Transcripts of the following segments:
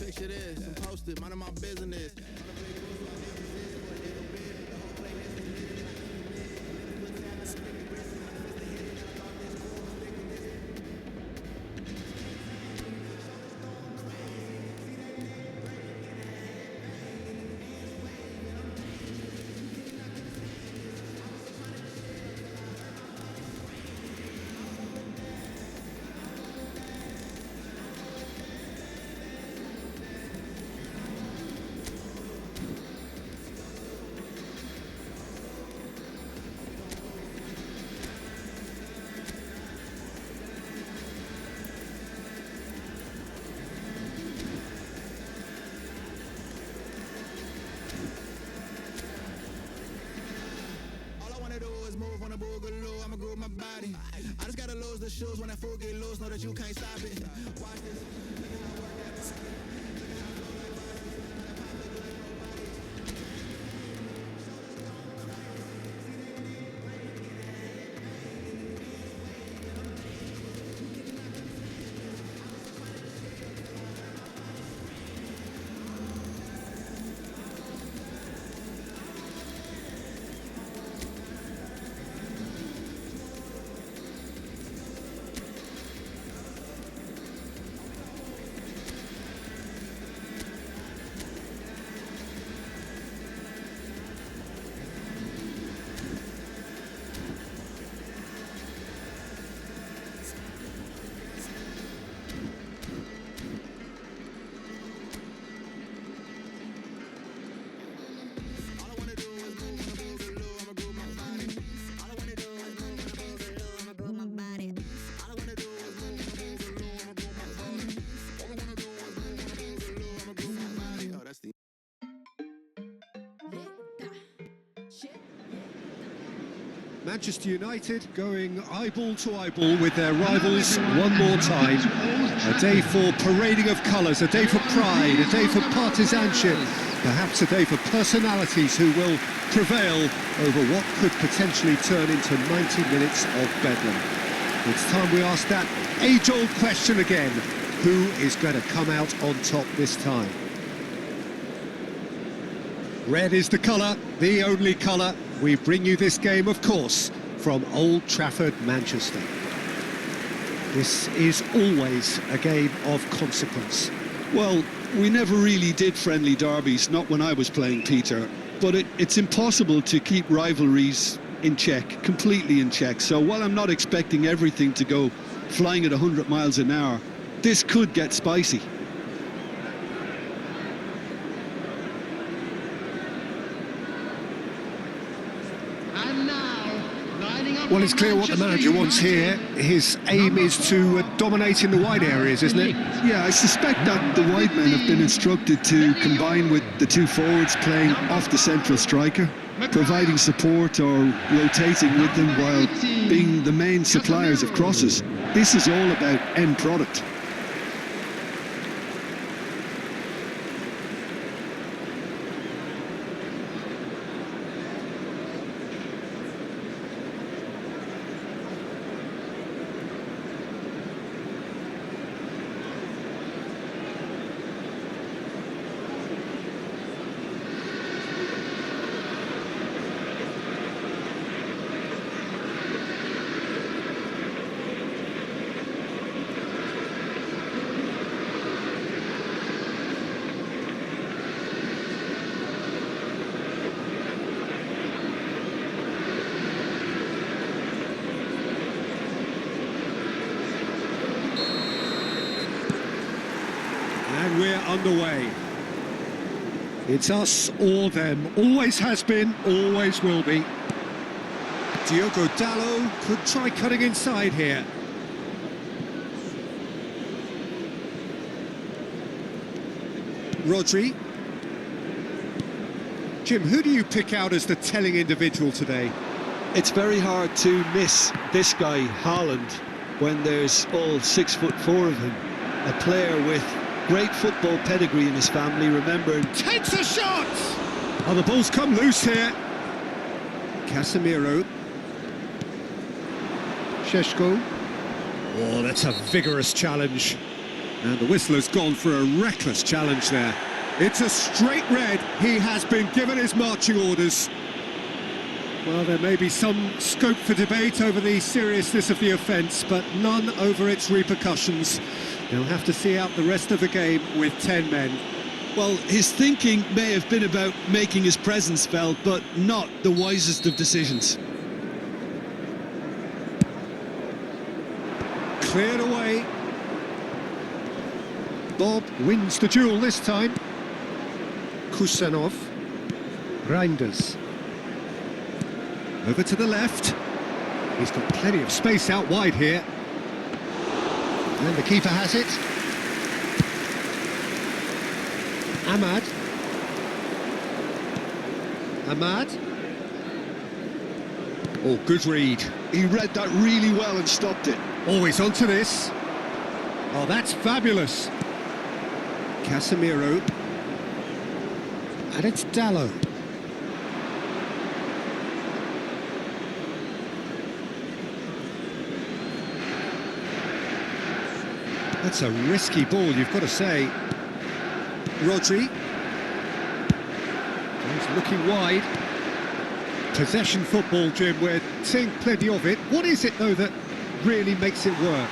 Picture this, I'm posted, minding my business. Move on the boogaloo, I'ma groove my body. I just gotta lose the shoes when that fool get loose. Know that you can't stop it. Watch this. Manchester United going eyeball to eyeball with their rivals one more time. A day for parading of colours, a day for pride, a day for partisanship, perhaps a day for personalities who will prevail over what could potentially turn into 90 minutes of bedlam. It's time we ask that age-old question again: who is going to come out on top this time? Red is the colour, the only colour. We bring you this game, of course, from Old Trafford, Manchester. This is always a game of consequence. Well, we never really did friendly derbies, not when I was playing, Peter. But it's impossible to keep rivalries in check, completely in check. So while I'm not expecting everything to go flying at 100 miles an hour, this could get spicy. Well, it's clear what the manager wants here. His aim is to dominate in the wide areas, isn't it? Yeah, I suspect that the wide men have been instructed to combine with the two forwards playing off the central striker, providing support or rotating with them while being the main suppliers of crosses. This is all about end product. And we're underway. It's us or them. Always has been, always will be. Diogo Dalot could try cutting inside here. Rodri. Jim, who do you pick out as the telling individual today? It's very hard to miss this guy, Haaland. when there's all 6'4" of him. A player with great football pedigree in his family. Remember, Takes a shot! Oh, the ball's come loose here. Casemiro. Šeško. Oh, that's a vigorous challenge. And the whistle has gone for a reckless challenge there. It's a straight red. He has been given his marching orders. Well, there may be some scope for debate over the seriousness of the offence, but none over its repercussions. They'll have to see out the rest of the game with 10 men. well, his thinking may have been about making his presence felt, but not the wisest of decisions. Cleared away. Bob wins the duel this time. Kusanov. Reinders. Over to the left. He's got plenty of space out wide here. And the keeper has it. Ahmad. Oh, good read. He read that really well and stopped it. Always onto this. Oh, that's fabulous. Casemiro. And it's Dallo. That's a risky ball, you've got to say. Rodri. He's looking wide. Possession football, Jim, we're seeing plenty of it. What is it, though, that really makes it work?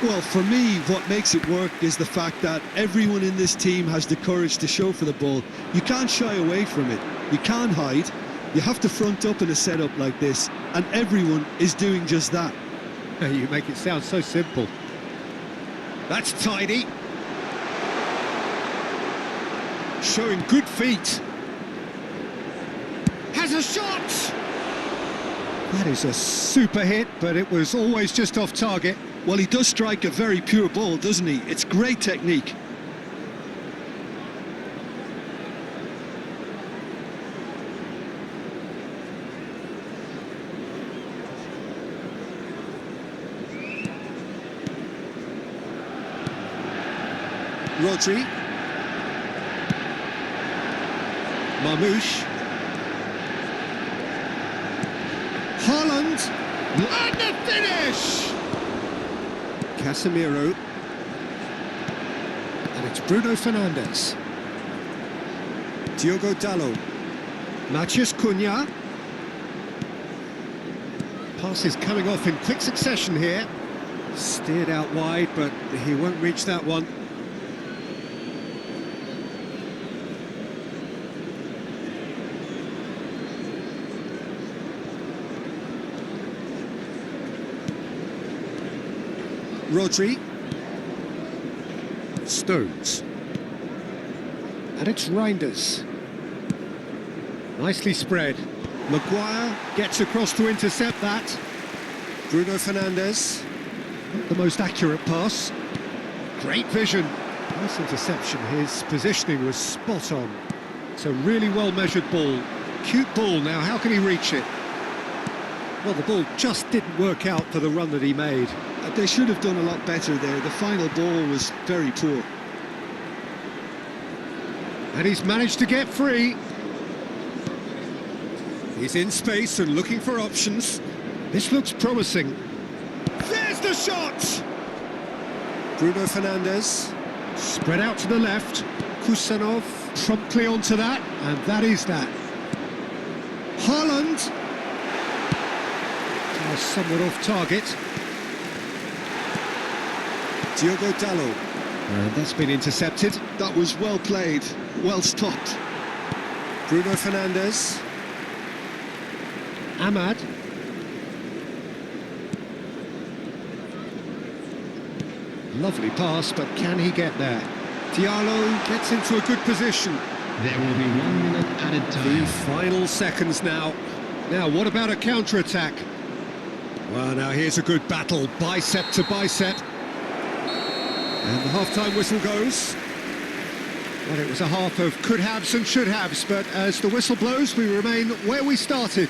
Well, for me, what makes it work is the fact that everyone in this team has the courage to show for the ball. You can't shy away from it. You can't hide. You have to front up in a setup like this, and everyone is doing just that. You make it sound so simple. That's tidy. Showing good feet. Has a shot! That is a super hit, but it was always just off target. Well, he does strike a very pure ball, doesn't he? It's great technique. Rodri. Marmouche. Haaland. And the finish! Casemiro. And it's Bruno Fernandes. Diogo Dallo. Matheus Cunha. Passes coming off in quick succession here. Steered out wide, but he won't reach that one. Rodri. Stones. And it's Reinders. Nicely spread. Maguire gets across to intercept that. Bruno Fernandes. Not the most accurate pass. Great vision. Nice interception. His positioning was spot on. It's a really well-measured ball. Cute ball now. How can he reach it? Well, the ball just didn't work out for the run that he made. They should have done a lot better there. The final ball was very poor. And he's managed to get free. He's in space and looking for options. This looks promising. There's the shot! Bruno Fernandes. Spread out to the left. Kusanov promptly onto that. And that is that. Haaland. Somewhat off target. Diogo Dallo. And that's been intercepted. That was well played, well stopped. Bruno Fernandes. Ahmad. Lovely pass, but can he get there? Diallo gets into a good position. There will be 1 minute added time. The final seconds now. Now, what about a counter-attack? Well, now here's a good battle, bicep to bicep. And the half-time whistle goes. Well, it was a half of could-haves and should-haves, but as the whistle blows, we remain where we started.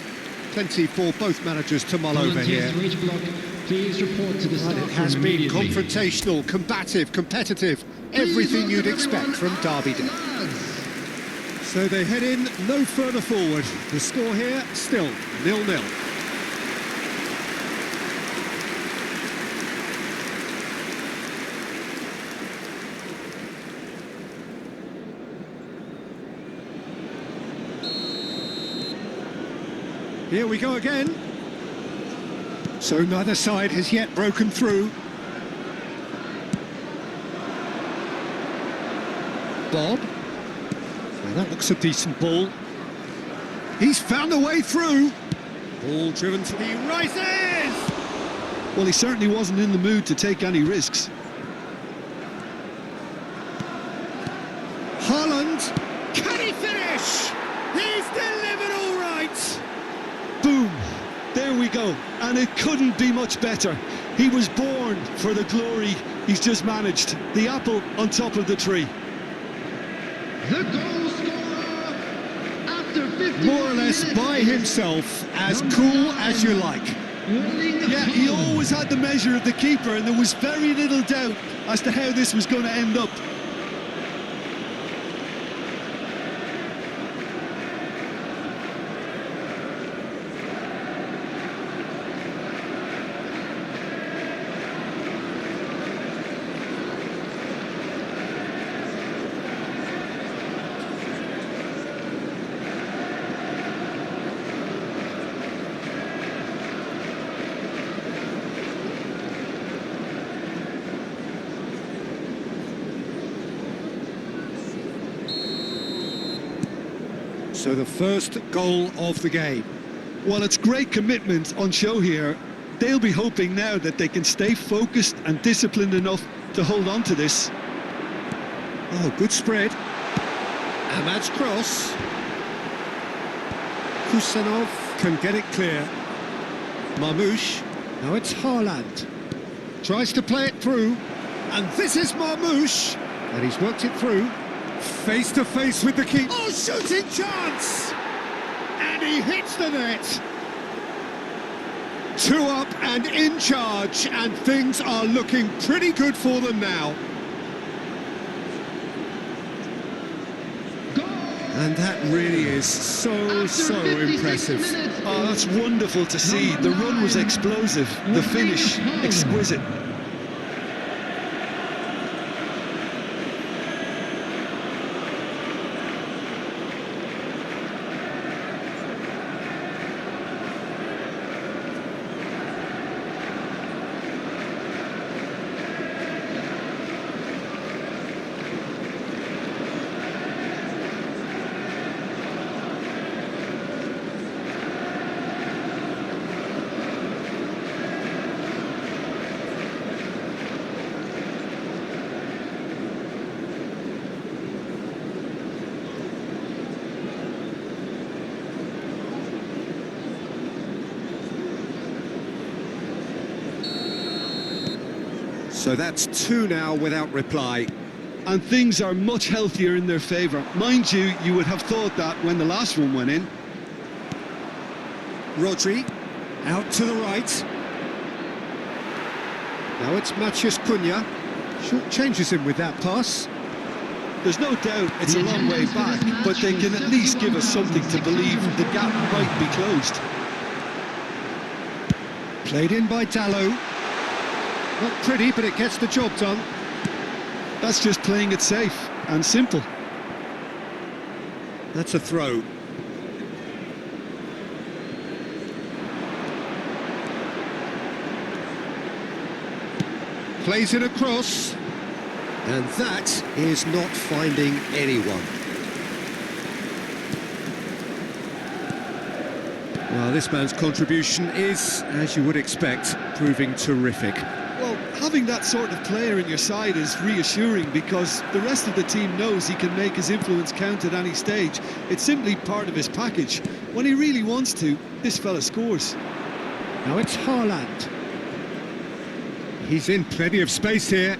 Plenty for both managers to mull over here. Volunteers to each block. Please report to the And start it has room been immediately. confrontational, combative, competitive, everything you'd expect from Derby Day. So they head in no further forward. The score here still 0-0. Here we go again. So neither side has yet broken through. Bob. Now that looks a decent ball. He's found a way through. Ball driven to the rises! Well, he certainly wasn't in the mood to take any risks. Haaland. Can he finish? He's delivered all right. Boom! There we go. And it couldn't be much better. He was born for the glory he's just managed. The apple on top of the tree. The goal scorer after 50 More or less by himself, as cool as you like. Yeah, he always had the measure of the keeper, and there was very little doubt as to how this was going to end up. So the first goal of the game. Well, it's great commitment on show here. They'll be hoping now that they can stay focused and disciplined enough to hold on to this. Oh, good spread. Ahmad's cross. Kusanov can get it clear. Marmoush. Now it's Haaland. Tries to play it through. And this is Marmoush. And he's worked it through. Face to face with the keeper. Oh, shooting chance! And he hits the net. 2 up and in charge, and things are looking pretty good for them now. And that really is so impressive. Oh, that's wonderful to see. The run was explosive, the finish exquisite. So that's 2 now without reply. And things are much healthier in their favour. Mind you, you would have thought that when the last one went in. Rodri, out to the right. Now it's Matheus Cunha. Short changes him with that pass. There's no doubt it's a long way back, but they can at least give us something to believe the gap might be closed. Played in by Dallo. Not pretty, but it gets the job done. That's just playing it safe and simple. That's a throw. Plays it across. And that is not finding anyone. Well, this man's contribution is, as you would expect, proving terrific. Well, having that sort of player in your side is reassuring because the rest of the team knows he can make his influence count at any stage. It's simply part of his package. When he really wants to, this fella scores. Now it's Haaland. He's in plenty of space here.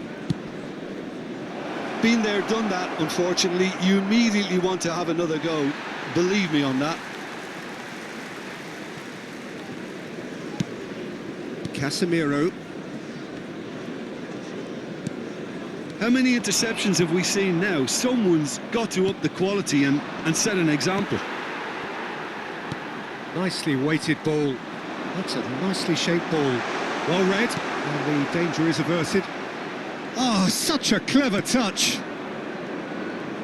Been there, done that, unfortunately. You immediately want to have another go. Believe me on that. Casemiro. How many interceptions have we seen now? Someone's got to up the quality and set an example. Nicely weighted ball. That's a nicely shaped ball. Well read, and the danger is averted. Oh, such a clever touch.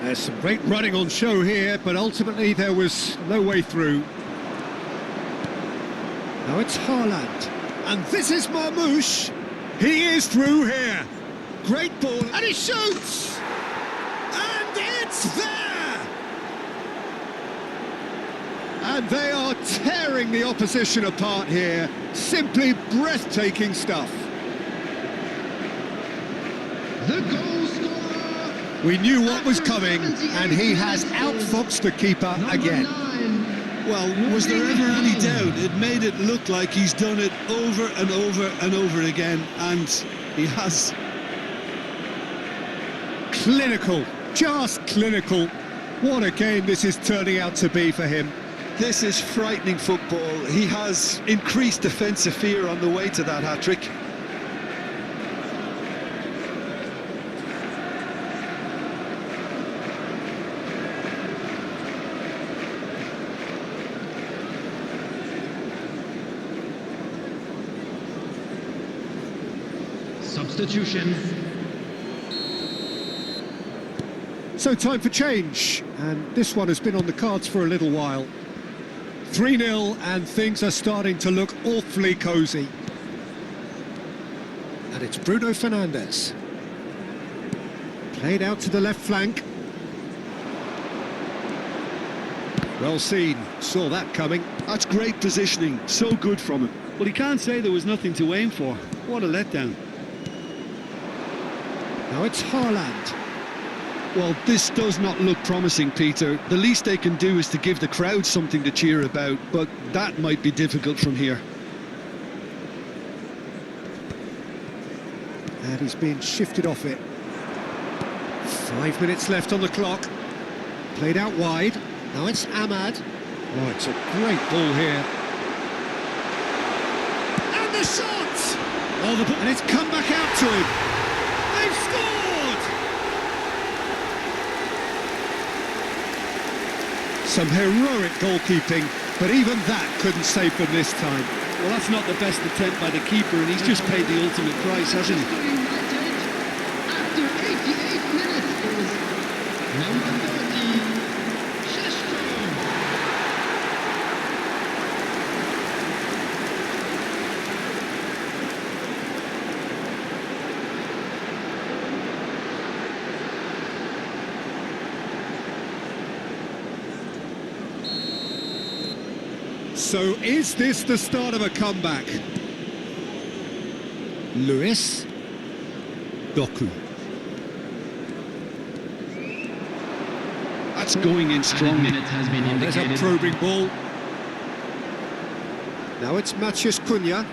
There's some great running on show here, but ultimately there was no way through. Now it's Haaland, and this is Marmoush. He is through here. Great ball, and he shoots! And it's there! And they are tearing the opposition apart here. Simply breathtaking stuff. The goal scorer. We knew what was coming, and he has outfoxed the keeper again. Well, was there ever any doubt? It made it look like he's done it over and over and over again, and he has. Clinical, just clinical. What a game this is turning out to be for him. This is frightening football. He has increased defensive fear on the way to that hat-trick. Substitution. So time for change, and this one has been on the cards for a little while. 3-0, and things are starting to look awfully cosy. And it's Bruno Fernandes. Played out to the left flank. Well seen, saw that coming. That's great positioning, so good from him. But he can't say there was nothing to aim for. What a letdown. Now it's Haaland. Well, this does not look promising, Peter. The least they can do is to give the crowd something to cheer about, but that might be difficult from here. And he's being shifted off it. 5 minutes left on the clock. Played out wide. Now it's Ahmad. Oh, it's a great ball here. And the shot! Oh, the ball, and it's come back out to him. They've scored! Some heroic goalkeeping, but even that couldn't save them this time. Well, that's not the best attempt by the keeper, and he's just paid the ultimate price, hasn't he? United, after 88 minutes, is number 30, Sheshko. So is this the start of a comeback? Lewis. Doku. That's going in strongly. Has been There's a probing ball. Now it's Matheus Cunha.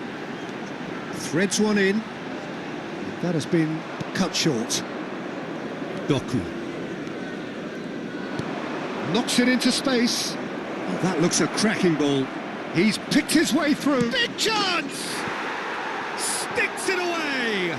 Threads one in. That has been cut short. Doku. Knocks it into space. Oh, that looks a cracking ball. He's picked his way through. Big chance! Sticks it away!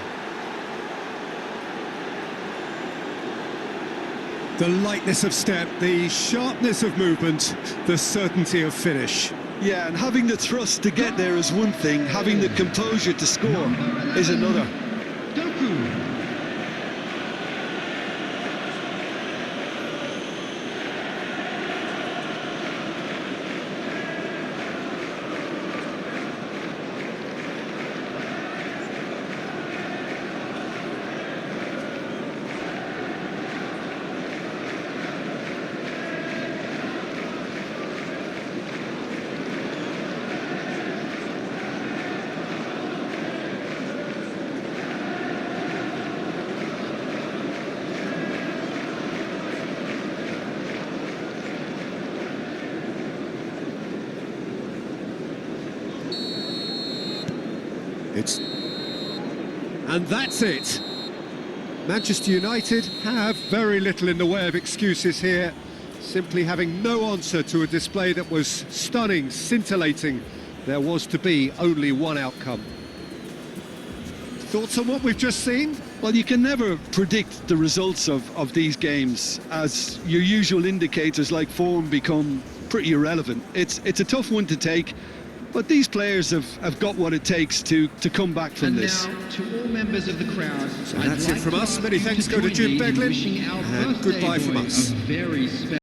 The lightness of step, the sharpness of movement, the certainty of finish. Yeah, and having the thrust to get there is one thing, having the composure to score is another. Doku. And that's it. Manchester United have very little in the way of excuses here, simply having no answer to a display that was stunning, scintillating. There was to be only one outcome. Thoughts on what we've just seen? Well, you can never predict the results of these games, as your usual indicators like form become pretty irrelevant. It's a tough one to take, but these players have got what it takes to come back from And this. now, to all members of the crowd, So that's it from us. Many thanks go to Jim Beglin, and goodbye from us. A very special